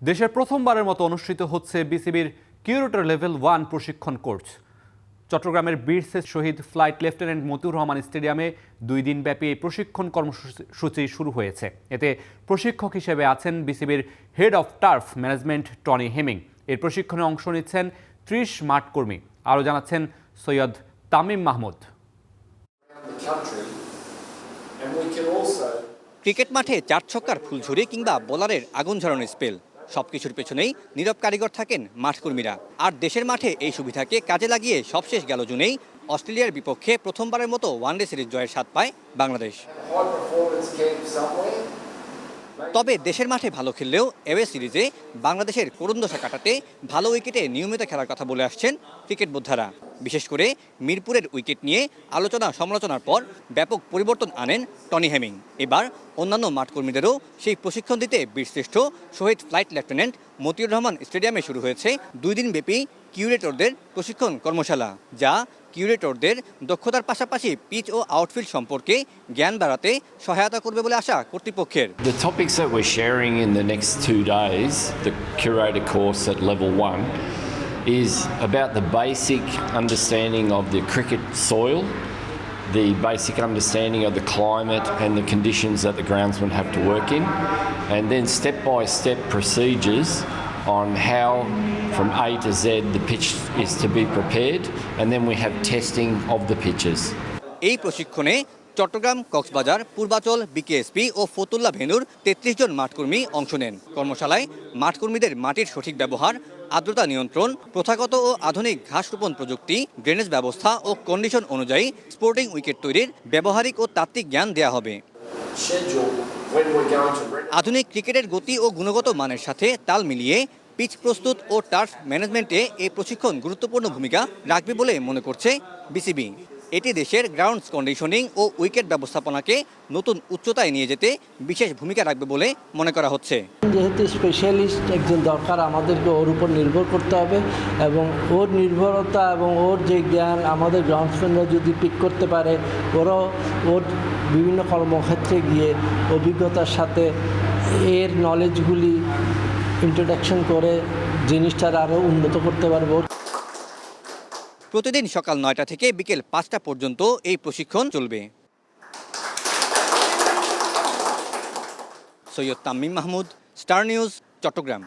দেশের প্রথমবারের মতো অনুষ্ঠিত হচ্ছে বিসিবির কিউরেটর লেভেল 1 প্রশিক্ষণ কোর্স। চট্টগ্রামের বীরশ্রেষ্ঠ শহীদ ফ্লাইট লেফটেন্যান্ট মতিউর রহমান স্টেডিয়ামে 2 দিনব্যাপী এই প্রশিক্ষণ কর্মসূচি শুরু হয়েছে। এতে প্রশিক্ষক হিসেবে আছেন বিসিবির head of turf management Tony Hemming. এর প্রশিক্ষণে অংশ নিচ্ছেন 30 মাঠকর্মী। আরও জানাচ্ছেন সৈয়দ তামিম মাহমুদ। ক্রিকেট মাঠে 4 ছক্কার ফুলঝুরি কিংবা বোলারের আগুন ঝরানোর স্পেল, সবকিছুর পেছনেই নীরব কারিগর থাকেন মাঠকর্মীরা। আর দেশের মাঠে এই সুবিধাকে কাজে লাগিয়ে সবশেষ গেল জুনেই অস্ট্রেলিয়ার বিপক্ষে প্রথমবারের মতো ওয়ানডে সিরিজ জয়ের স্বাদ পায় বাংলাদেশ। তবে দেশের মাঠে ভালো খেললেও এওয়ে সিরিজে বাংলাদেশের করুণ দশা কাটাতে ভালো উইকেটে নিয়মিত খেলার কথা বলে আসছেন ক্রিকেট বোদ্ধারা। বিশেষ করে মিরপুরের উইকেট নিয়ে আলোচনা সমালোচনার পর ব্যাপক পরিবর্তন আনেন টনি হেমিং। এবার অন্যান্য মাঠকর্মীদেরও সেই প্রশিক্ষণ দিতে বীরশ্রেষ্ঠ শহীদ ফ্লাইট লেফটেন্যান্ট মতিউর রহমান স্টেডিয়ামে শুরু হয়েছে 2 দিনব্যাপী কিউরেটরদের প্রশিক্ষণ কর্মশালা, যা কিউরেটরদের দক্ষতার পাশাপাশি পিচ ও আউটফিল্ড সম্পর্কে জ্ঞান বাড়াতে সহায়তা করবে বলে আশা কর্তৃপক্ষের। The topics that we're sharing in the next 2 days, the curator course at level 1, is about the basic understanding of the cricket soil, the basic understanding of the climate and the conditions that the groundsmen have to work in, and then step-by-step procedures on how from A to Z the pitch is to be prepared, and then we have testing of the pitches. এই প্রশিক্ষণে Chittagong, Cox's Bazar, Purbachal, BKSP ও ফতুল্লা ভেন্যুর 33 জন মাঠকর্মী অংশ নেন। কর্মশালায় মাঠকর্মীদের মাটির সঠিক ব্যবহার, আর্দ্রতা নিয়ন্ত্রণ, প্রথাগত ও আধুনিক ঘাস রোপণ প্রযুক্তি, ড্রেনেজ ব্যবস্থা ও কন্ডিশন অনুযায়ী স্পোর্টিং উইকেট তৈরির ব্যবহারিক ও তাত্ত্বিক জ্ঞান দেওয়া হবে। আধুনিক ক্রিকেটের গতি ও গুণগত মানের সাথে তাল মিলিয়ে পিচ প্রস্তুত ও টার্ফ ম্যানেজমেন্টে এই প্রশিক্ষণ গুরুত্বপূর্ণ ভূমিকা রাখবে বলে মনে করছে বিসিবি। এটি দেশের গ্রাউন্ডস কন্ডিশনিং ও উইকেট ব্যবস্থাপনাকে নতুন উচ্চতায় নিয়ে যেতে বিশেষ ভূমিকা রাখবে বলে মনে করা হচ্ছে। যেহেতু স্পেশালিস্ট একজন দরকার, আমাদেরকে ওর উপর নির্ভর করতে হবে এবং ওর নির্ভরতা এবং ওর যে জ্ঞান আমাদের গ্রাউন্ডসম্যানরা যদি পিক করতে পারে, ওরাও ওর বিভিন্ন কর্মক্ষেত্রে গিয়ে অভিজ্ঞতার সাথে এর নলেজগুলি ইন্ট্রোডাকশন করে জিনিসটার আরও উন্নত করতে পারবো। প্রতিদিন সকাল 9টা থেকে বিকেল 5টা পর্যন্ত এই প্রশিক্ষণ চলবে। Syed Tamim Mahmud, Star News, Chittagong.